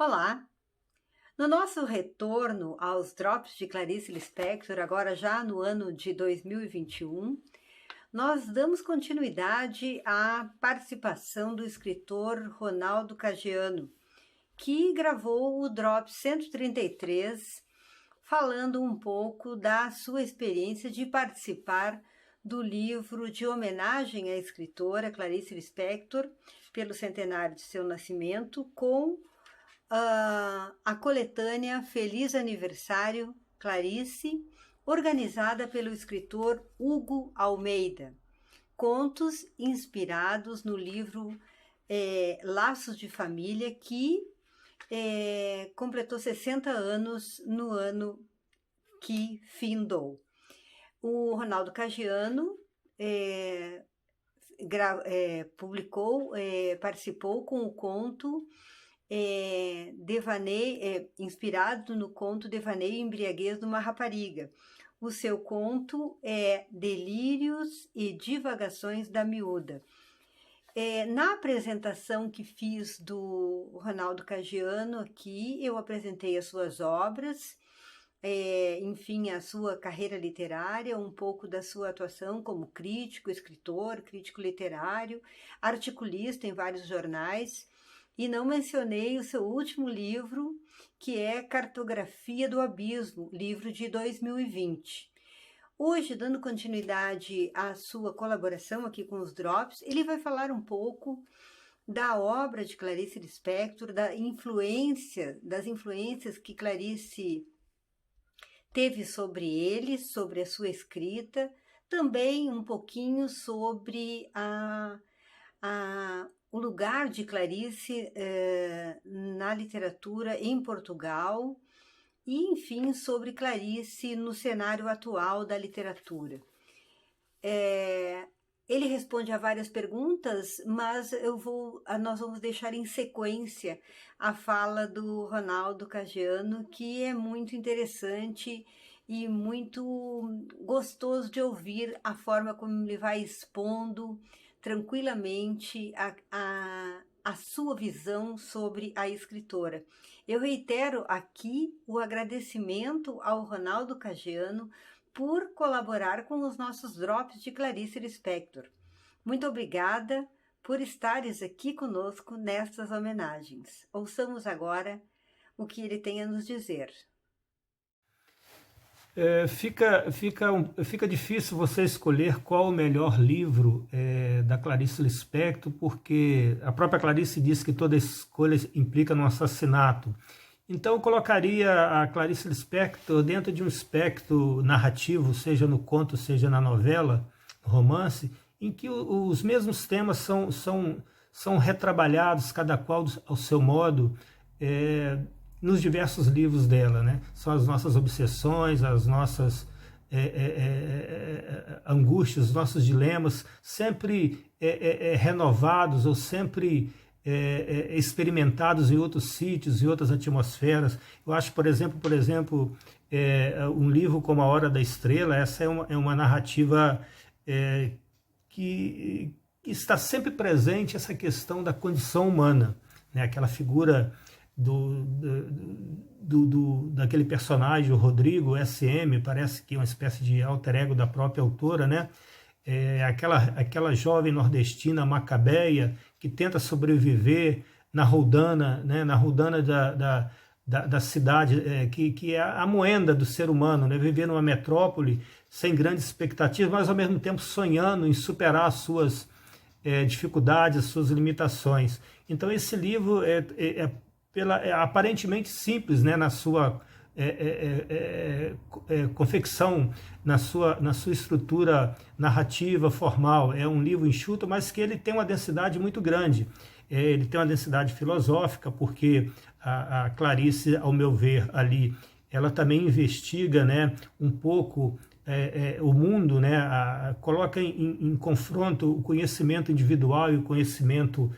Olá! No nosso retorno aos Drops de Clarice Lispector, agora já no ano de 2021, nós damos continuidade à participação do escritor Ronaldo Caggiano, que gravou o Drop 133, falando um pouco da sua experiência de participar do livro de homenagem à escritora Clarice Lispector, pelo centenário de seu nascimento, com a coletânea Feliz Aniversário Clarice, organizada pelo escritor Hugo Almeida. Contos inspirados no livro Laços de Família, que completou 60 anos no ano que findou. O Ronaldo Caggiano participou com o conto inspirado no conto Devaneio e Embriaguez de uma Rapariga. O seu conto é Delírios e Divagações da Miúda. Na apresentação que fiz do Ronaldo Caggiano aqui, eu apresentei as suas obras, enfim, a sua carreira literária, um pouco da sua atuação como crítico, escritor, crítico literário, articulista em vários jornais. E não mencionei o seu último livro, que é Cartografia do Abismo, livro de 2020. Hoje, dando continuidade à sua colaboração aqui com os Drops, ele vai falar um pouco da obra de Clarice Lispector, das influências que Clarice teve sobre ele, sobre a sua escrita, também um pouquinho sobre o lugar de Clarice na literatura em Portugal e, enfim, sobre Clarice no cenário atual da literatura. Ele responde a várias perguntas, mas nós vamos deixar em sequência a fala do Ronaldo Caggiano, que é muito interessante e muito gostoso de ouvir a forma como ele vai expondo tranquilamente a sua visão sobre a escritora. Eu reitero aqui o agradecimento ao Ronaldo Caggiano por colaborar com os nossos Drops de Clarice Lispector. Muito obrigada por estares aqui conosco nestas homenagens. Ouçamos agora o que ele tem a nos dizer. Fica difícil você escolher qual o melhor livro da Clarice Lispector, porque a própria Clarice diz que toda escolha implica num assassinato. Então eu colocaria a Clarice Lispector dentro de um espectro narrativo, seja no conto, seja na novela, no romance, em que os mesmos temas são retrabalhados, cada qual ao seu modo, nos diversos livros dela, né? São as nossas obsessões, as nossas angústias, os nossos dilemas, sempre renovados ou sempre experimentados em outros sítios e outras atmosferas. Eu acho, por exemplo, um livro como A Hora da Estrela, essa é uma narrativa que está sempre presente, essa questão da condição humana, né? Aquela figura daquele personagem, o Rodrigo SM, parece que é uma espécie de alter ego da própria autora, né? Aquela jovem nordestina macabeia que tenta sobreviver na roldana, né? Na roldana da cidade, que é a moenda do ser humano, né? Viver numa metrópole sem grandes expectativas, mas ao mesmo tempo sonhando em superar as suas dificuldades, as suas limitações. Então esse livro é aparentemente simples, né, na sua confecção, na sua estrutura narrativa formal. É um livro enxuto, mas que ele tem uma densidade muito grande. Ele tem uma densidade filosófica, porque a Clarice, ao meu ver, ali, ela também investiga, né, um pouco o mundo, né, coloca em confronto o conhecimento individual e o conhecimento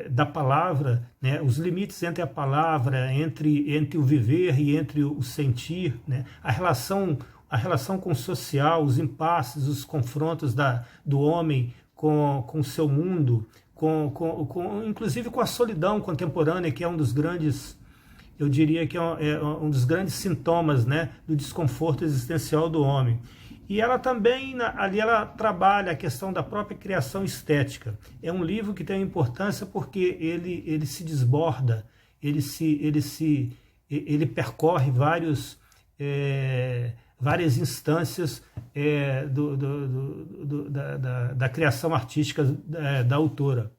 da palavra, né, os limites entre a palavra, entre o viver e entre o sentir, né, a relação com o social, os impasses, os confrontos do homem com o seu mundo, inclusive com a solidão contemporânea, que é um dos grandes, eu diria que é um dos grandes sintomas, né, do desconforto existencial do homem. E ela também, ali ela trabalha a questão da própria criação estética. É um livro que tem importância porque ele se desborda, ele percorre várias instâncias da criação artística da autora.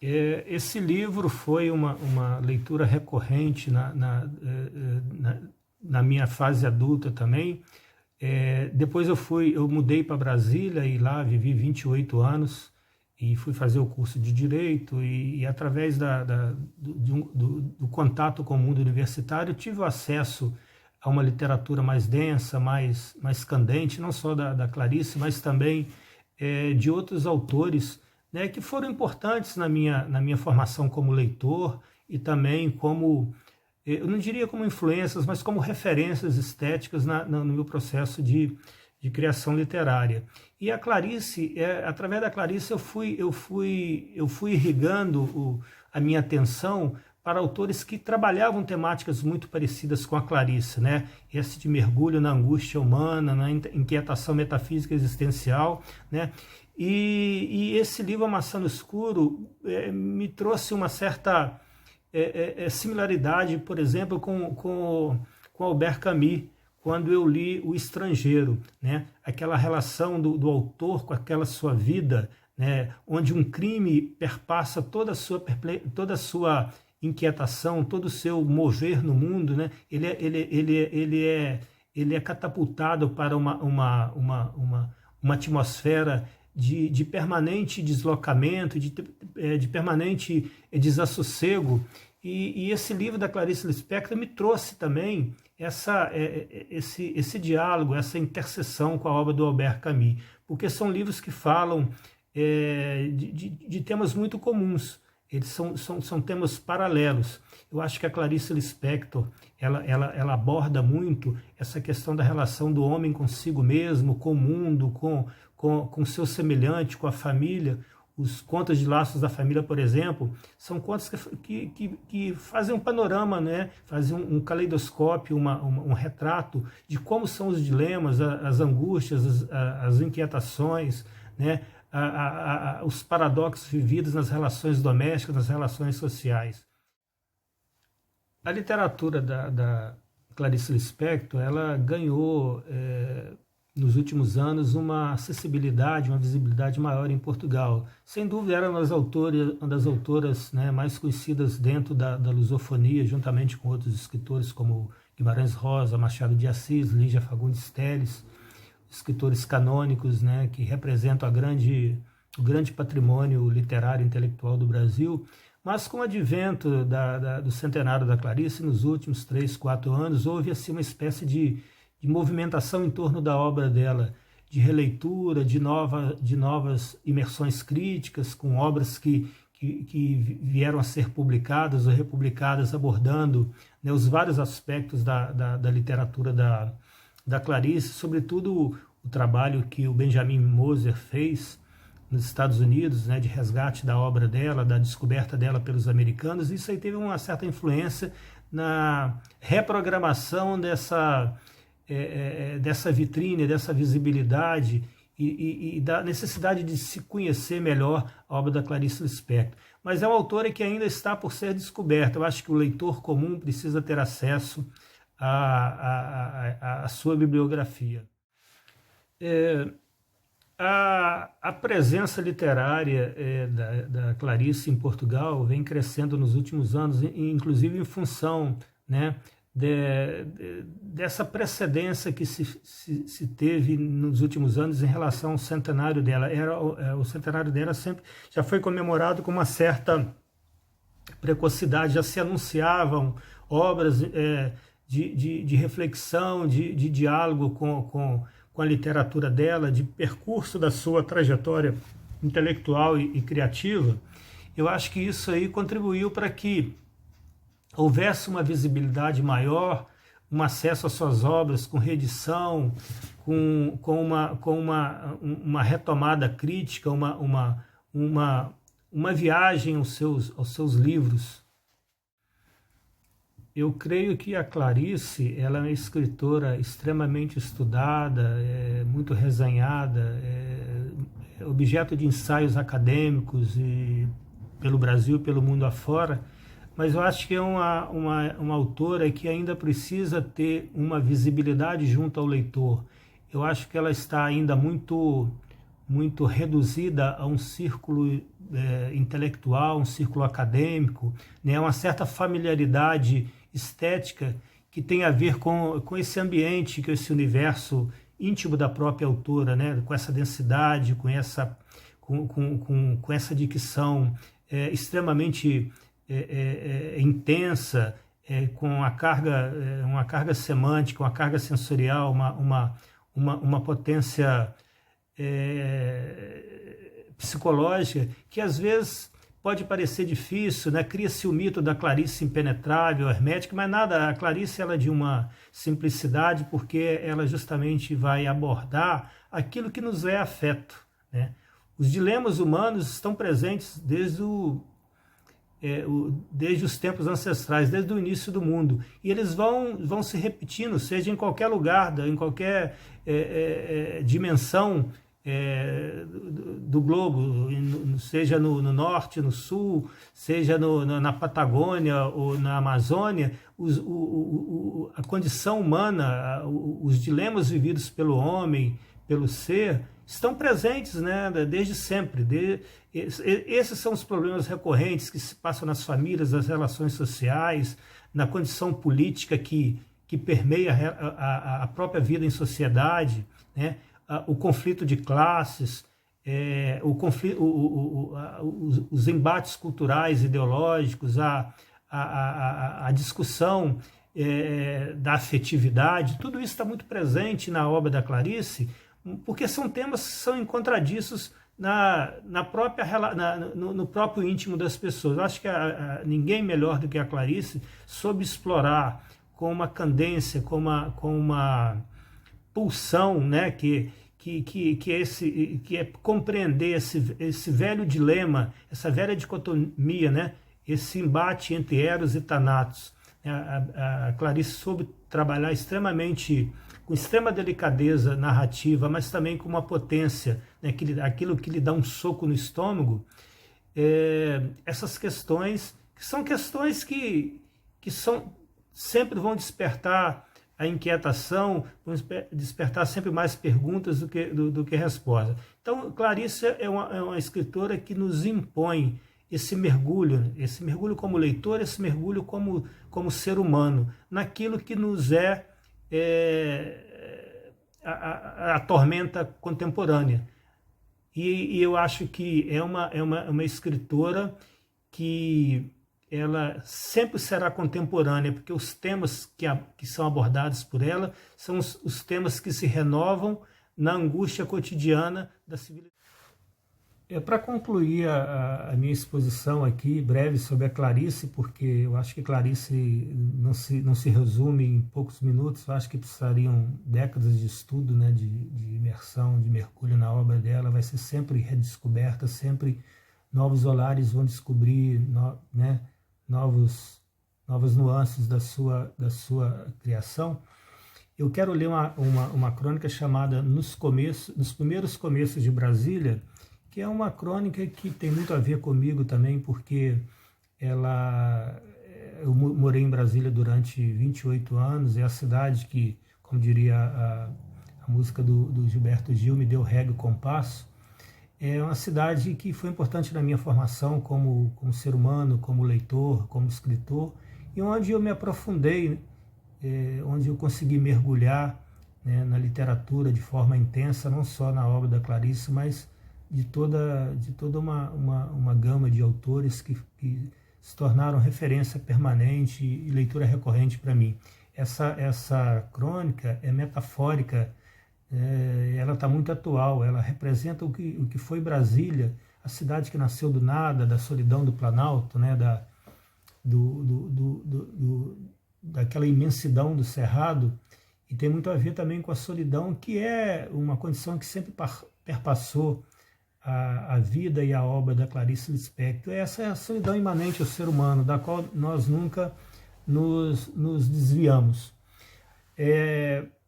Esse livro foi uma leitura recorrente na minha fase adulta também. Depois eu mudei para Brasília e lá vivi 28 anos e fui fazer o curso de Direito e através do contato com o mundo universitário tive acesso a uma literatura mais densa, mais candente, não só da Clarice, mas também de outros autores, né, que foram importantes na minha formação como leitor e também como, eu não diria como influências, mas como referências estéticas no meu processo de criação literária. E a Clarice, através da Clarice eu fui irrigando a minha atenção para autores que trabalhavam temáticas muito parecidas com a Clarice, né? Esse de mergulho na angústia humana, na inquietação metafísica existencial, né? E esse livro, A Maçã no Escuro, me trouxe uma certa similaridade, por exemplo, com Albert Camus, quando eu li O Estrangeiro, né? Aquela relação do autor com aquela sua vida, né? Onde um crime perpassa toda a sua inquietação, todo o seu mover no mundo, né? Ele é catapultado para uma atmosfera de permanente deslocamento, de permanente desassossego. E esse livro da Clarice Lispector me trouxe também esse diálogo, essa interseção com a obra do Albert Camus, porque são livros que falam de temas muito comuns, eles são temas paralelos. Eu acho que a Clarice Lispector ela aborda muito essa questão da relação do homem consigo mesmo, com o mundo, com seu semelhante, com a família. Os Contos de Laços da Família, por exemplo, são contos que fazem um panorama, né? Fazem um caleidoscópio, um retrato de como são os dilemas, as angústias, as inquietações, né? Os paradoxos vividos nas relações domésticas, nas relações sociais. A literatura da Clarice Lispector, ela ganhou nos últimos anos uma acessibilidade, uma visibilidade maior em Portugal. Sem dúvida era uma das autoras, né, mais conhecidas dentro da lusofonia, juntamente com outros escritores como Guimarães Rosa, Machado de Assis, Lígia Fagundes Telles, escritores canônicos, né, que representam o grande patrimônio literário e intelectual do Brasil. Mas com o advento do centenário da Clarice, nos últimos 3, 4 anos, houve assim, uma espécie de movimentação em torno da obra dela, de releitura, de novas imersões críticas, com obras que vieram a ser publicadas ou republicadas, abordando, né, os vários aspectos da literatura da Clarice, sobretudo o trabalho que o Benjamin Moser fez nos Estados Unidos, né, de resgate da obra dela, da descoberta dela pelos americanos. Isso aí teve uma certa influência na reprogramação dessa vitrine, dessa visibilidade e da necessidade de se conhecer melhor a obra da Clarice Lispector. Mas é uma autora que ainda está por ser descoberta. Eu acho que o leitor comum precisa ter acesso à sua bibliografia. A presença literária da Clarice em Portugal vem crescendo nos últimos anos, inclusive em função, né, dessa precedência que se teve nos últimos anos em relação ao centenário dela. O centenário dela sempre já foi comemorado com uma certa precocidade, já se anunciavam obras de reflexão, de diálogo com a literatura dela, de percurso da sua trajetória intelectual e criativa. Eu acho que isso aí contribuiu para que houvesse uma visibilidade maior, um acesso às suas obras com reedição, com uma retomada crítica, uma uma viagem aos seus livros. Eu creio que a Clarice, ela é uma escritora extremamente estudada, muito resenhada, é objeto de ensaios acadêmicos e pelo Brasil e pelo mundo afora, mas eu acho que é uma autora que ainda precisa ter uma visibilidade junto ao leitor. Eu acho que ela está ainda muito reduzida a um círculo intelectual, um círculo acadêmico, né? Uma certa familiaridade estética que tem a ver com esse ambiente, com esse universo íntimo da própria autora, né? Com essa densidade, com essa dicção extremamente intensa, com uma carga semântica, uma carga sensorial, uma potência psicológica que às vezes pode parecer difícil, né? Cria-se o mito da Clarice impenetrável, hermética, mas nada, a Clarice ela é de uma simplicidade porque ela justamente vai abordar aquilo que nos é afeto, né? Os dilemas humanos estão presentes desde os tempos ancestrais, desde o início do mundo, e eles vão se repetindo, seja em qualquer lugar, em qualquer dimensão do globo, seja no norte, no sul, seja na Patagônia ou na Amazônia, a condição humana, os dilemas vividos pelo homem, pelo ser, estão presentes, né, desde sempre. Esses são os problemas recorrentes que se passam nas famílias, nas relações sociais, na condição política que permeia a própria vida em sociedade, né? O conflito de classes, os embates culturais, ideológicos, a discussão da afetividade, tudo isso está muito presente na obra da Clarice, porque são temas que são encontradiços no próprio íntimo das pessoas. Eu acho que ninguém melhor do que a Clarice soube explorar com uma candência, com uma pulsão, né, que é compreender esse velho dilema, essa velha dicotomia, né, esse embate entre Eros e Thanatos. A Clarice soube trabalhar com extrema delicadeza narrativa, mas também com uma potência, né, aquilo que lhe dá um soco no estômago. Essas questões, que são questões que sempre vão despertar a inquietação, vão despertar sempre mais perguntas do que respostas. Então, Clarice é uma escritora que nos impõe esse mergulho como leitor, esse mergulho como ser humano, naquilo que nos a tormenta contemporânea. E eu acho que é uma escritora que ela sempre será contemporânea, porque os temas que são abordados por ela são os temas que se renovam na angústia cotidiana da civilização. Para concluir a minha exposição aqui, breve, sobre a Clarice, porque eu acho que Clarice não se resume em poucos minutos, eu acho que precisariam décadas de estudo, né, de imersão, de mergulho na obra dela, vai ser sempre redescoberta, sempre novos olhares vão descobrir, né, novas nuances da sua criação. Eu quero ler uma crônica chamada Nos Primeiros Começos de Brasília, que é uma crônica que tem muito a ver comigo também, porque eu morei em Brasília durante 28 anos, é a cidade que, como diria a música do Gilberto Gil, me deu régua e compasso. É uma cidade que foi importante na minha formação como ser humano, como leitor, como escritor, e onde eu me aprofundei, onde eu consegui mergulhar, né, na literatura de forma intensa, não só na obra da Clarice, mas de toda uma gama de autores que se tornaram referência permanente e leitura recorrente para mim. Essa crônica é metafórica, ela está muito atual, ela representa o que foi Brasília, a cidade que nasceu do nada, da solidão do Planalto, né, daquela imensidão do Cerrado, e tem muito a ver também com a solidão, que é uma condição que sempre perpassou a vida e a obra da Clarice Lispector. Essa é a solidão imanente ao ser humano, da qual nós nunca nos desviamos.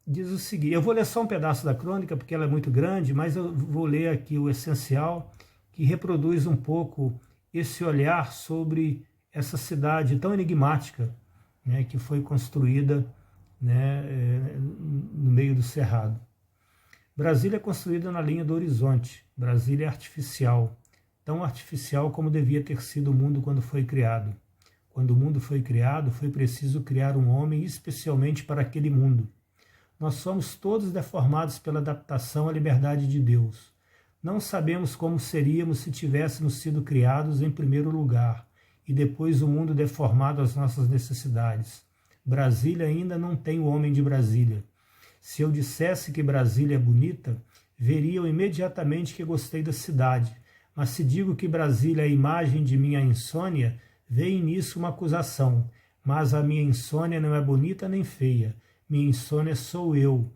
Diz o seguinte, eu vou ler só um pedaço da crônica, porque ela é muito grande, mas eu vou ler aqui o essencial, que reproduz um pouco esse olhar sobre essa cidade tão enigmática, né, que foi construída, né, no meio do cerrado. Brasília é construída na linha do horizonte. Brasília é artificial, tão artificial como devia ter sido o mundo quando foi criado. Quando o mundo foi criado, foi preciso criar um homem especialmente para aquele mundo. Nós somos todos deformados pela adaptação à liberdade de Deus. Não sabemos como seríamos se tivéssemos sido criados em primeiro lugar e depois o mundo deformado às nossas necessidades. Brasília ainda não tem o homem de Brasília. Se eu dissesse que Brasília é bonita, veriam imediatamente que gostei da cidade. Mas se digo que Brasília é a imagem de minha insônia, veem nisso uma acusação. Mas a minha insônia não é bonita nem feia. Minha insônia sou eu.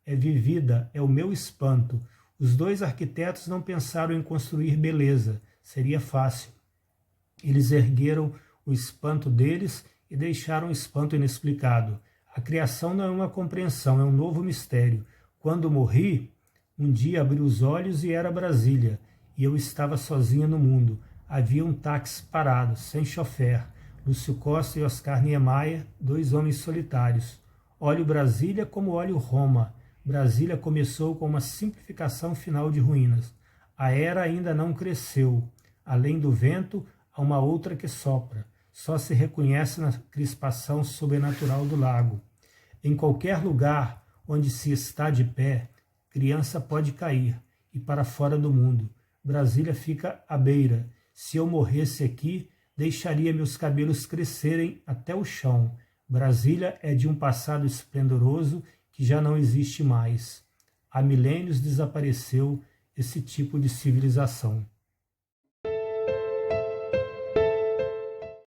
É vivida, é o meu espanto. Os dois arquitetos não pensaram em construir beleza. Seria fácil. Eles ergueram o espanto deles e deixaram o espanto inexplicado. A criação não é uma compreensão, é um novo mistério. Quando morri, um dia abri os olhos e era Brasília, e eu estava sozinha no mundo. Havia um táxi parado, sem chofer. Lúcio Costa e Oscar Niemeyer, dois homens solitários. Olho Brasília como olho Roma. Brasília começou com uma simplificação final de ruínas. A era ainda não cresceu. Além do vento, há uma outra que sopra. Só se reconhece na crispação sobrenatural do lago. Em qualquer lugar onde se está de pé, criança pode cair e para fora do mundo. Brasília fica à beira. Se eu morresse aqui, deixaria meus cabelos crescerem até o chão. Brasília é de um passado esplendoroso que já não existe mais. Há milênios desapareceu esse tipo de civilização.